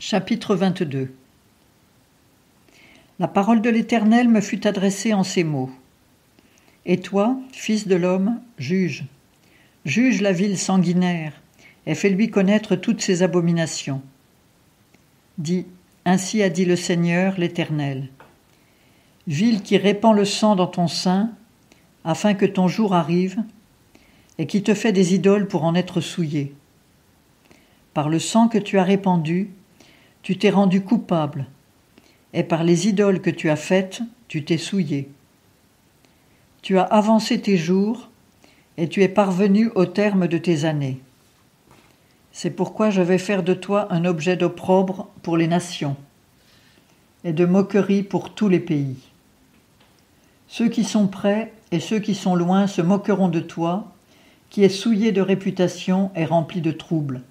Chapitre 22. La parole de l'Éternel me fut adressée en ces mots. Et toi, fils de l'homme, juge. Juge la ville sanguinaire, et fais-lui connaître toutes ses abominations. Dis, ainsi a dit le Seigneur, l'Éternel. Ville qui répand le sang dans ton sein, afin que ton jour arrive, et qui te fait des idoles pour en être souillé. Par le sang que tu as répandu, tu t'es rendu coupable, et par les idoles que tu as faites, tu t'es souillé. Tu as avancé tes jours, et tu es parvenu au terme de tes années. C'est pourquoi je vais faire de toi un objet d'opprobre pour les nations, et de moquerie pour tous les pays. Ceux qui sont près et ceux qui sont loin se moqueront de toi, qui es souillé de réputation et rempli de troubles.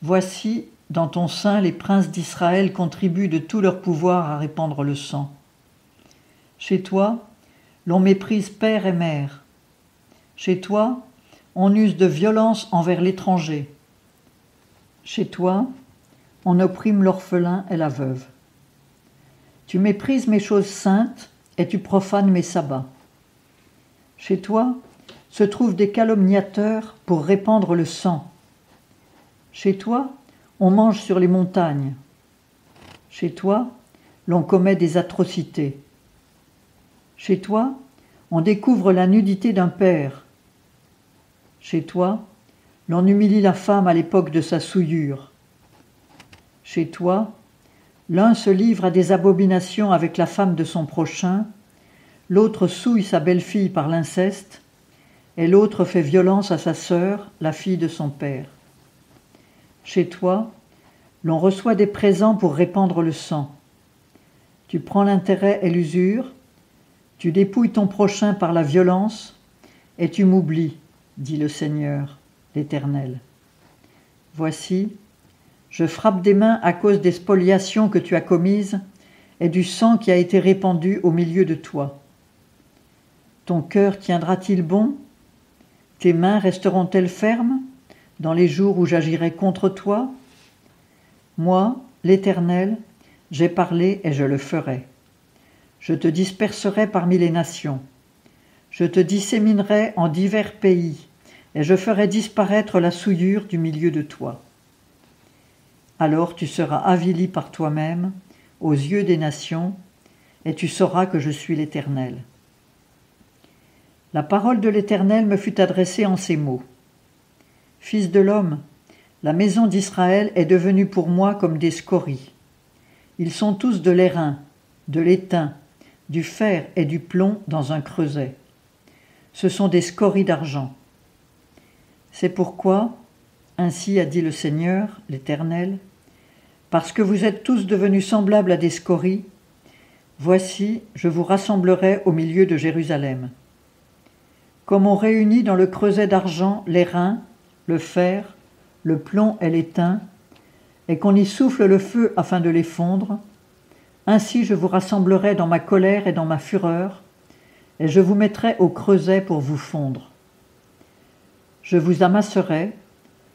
Voici, dans ton sein, les princes d'Israël contribuent de tout leur pouvoir à répandre le sang. Chez toi, l'on méprise père et mère. Chez toi, on use de violence envers l'étranger. Chez toi, on opprime l'orphelin et la veuve. Tu méprises mes choses saintes et tu profanes mes sabbats. Chez toi se trouvent des calomniateurs pour répandre le sang. Chez toi, on mange sur les montagnes. Chez toi, l'on commet des atrocités. Chez toi, on découvre la nudité d'un père. Chez toi, l'on humilie la femme à l'époque de sa souillure. Chez toi, l'un se livre à des abominations avec la femme de son prochain, l'autre souille sa belle-fille par l'inceste, et l'autre fait violence à sa sœur, la fille de son père. Chez toi, l'on reçoit des présents pour répandre le sang. Tu prends l'intérêt et l'usure, tu dépouilles ton prochain par la violence, et tu m'oublies, dit le Seigneur, l'Éternel. Voici, je frappe des mains à cause des spoliations que tu as commises et du sang qui a été répandu au milieu de toi. Ton cœur tiendra-t-il bon? Tes mains resteront-elles fermes dans les jours où j'agirai contre toi? Moi, l'Éternel, j'ai parlé et je le ferai. Je te disperserai parmi les nations. Je te disséminerai en divers pays, et je ferai disparaître la souillure du milieu de toi. Alors tu seras avili par toi-même, aux yeux des nations, et tu sauras que je suis l'Éternel. La parole de l'Éternel me fut adressée en ces mots. Fils de l'homme, la maison d'Israël est devenue pour moi comme des scories. Ils sont tous de l'airain, de l'étain, du fer et du plomb dans un creuset. Ce sont des scories d'argent. C'est pourquoi, ainsi a dit le Seigneur, l'Éternel, parce que vous êtes tous devenus semblables à des scories, voici, je vous rassemblerai au milieu de Jérusalem. Comme on réunit dans le creuset d'argent l'airain, le fer, le plomb et l'étain, et qu'on y souffle le feu afin de les fondre, ainsi je vous rassemblerai dans ma colère et dans ma fureur, et je vous mettrai au creuset pour vous fondre. Je vous amasserai,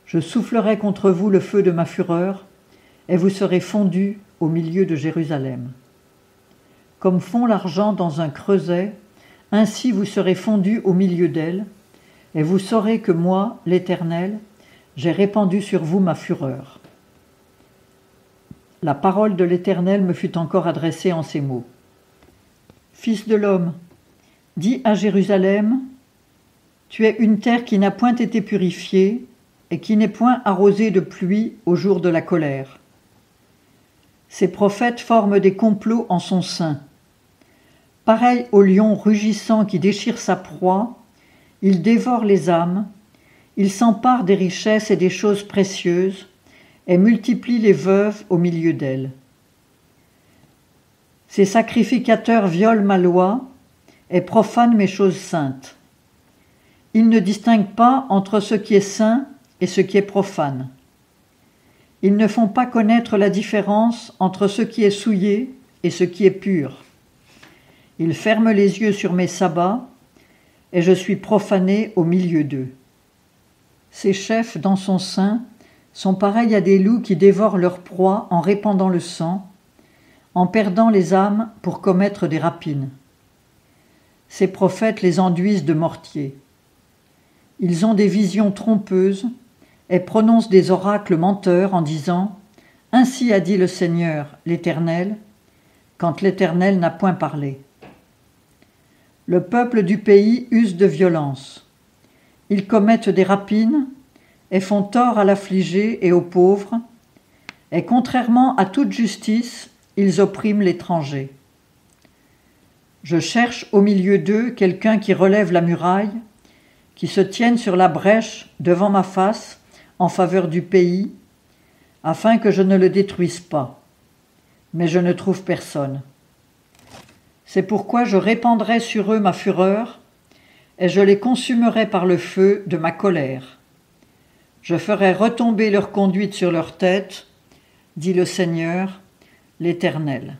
je soufflerai contre vous le feu de ma fureur, et vous serez fondus au milieu de Jérusalem. Comme fond l'argent dans un creuset, ainsi vous serez fondus au milieu d'elle, et vous saurez que moi, l'Éternel, j'ai répandu sur vous ma fureur. La parole de l'Éternel me fut encore adressée en ces mots. Fils de l'homme, dis à Jérusalem, tu es une terre qui n'a point été purifiée et qui n'est point arrosée de pluie au jour de la colère. Ses prophètes forment des complots en son sein. Pareil au lion rugissant qui déchire sa proie, il dévore les âmes, il s'empare des richesses et des choses précieuses, et multiplie les veuves au milieu d'elles. Ces sacrificateurs violent ma loi et profanent mes choses saintes. Ils ne distinguent pas entre ce qui est saint et ce qui est profane. Ils ne font pas connaître la différence entre ce qui est souillé et ce qui est pur. Ils ferment les yeux sur mes sabbats, et je suis profané au milieu d'eux. Ses chefs dans son sein sont pareils à des loups qui dévorent leur proie en répandant le sang, en perdant les âmes pour commettre des rapines. Ces prophètes les enduisent de mortier. Ils ont des visions trompeuses et prononcent des oracles menteurs en disant « Ainsi a dit le Seigneur, l'Éternel », quand l'Éternel n'a point parlé. Le peuple du pays use de violence. Ils commettent des rapines et font tort à l'affligé et aux pauvres, et contrairement à toute justice, ils oppriment l'étranger. Je cherche au milieu d'eux quelqu'un qui relève la muraille, qui se tienne sur la brèche devant ma face en faveur du pays, afin que je ne le détruise pas. Mais je ne trouve personne. C'est pourquoi je répandrai sur eux ma fureur, et je les consumerai par le feu de ma colère. Je ferai retomber leur conduite sur leur tête, dit le Seigneur, l'Éternel.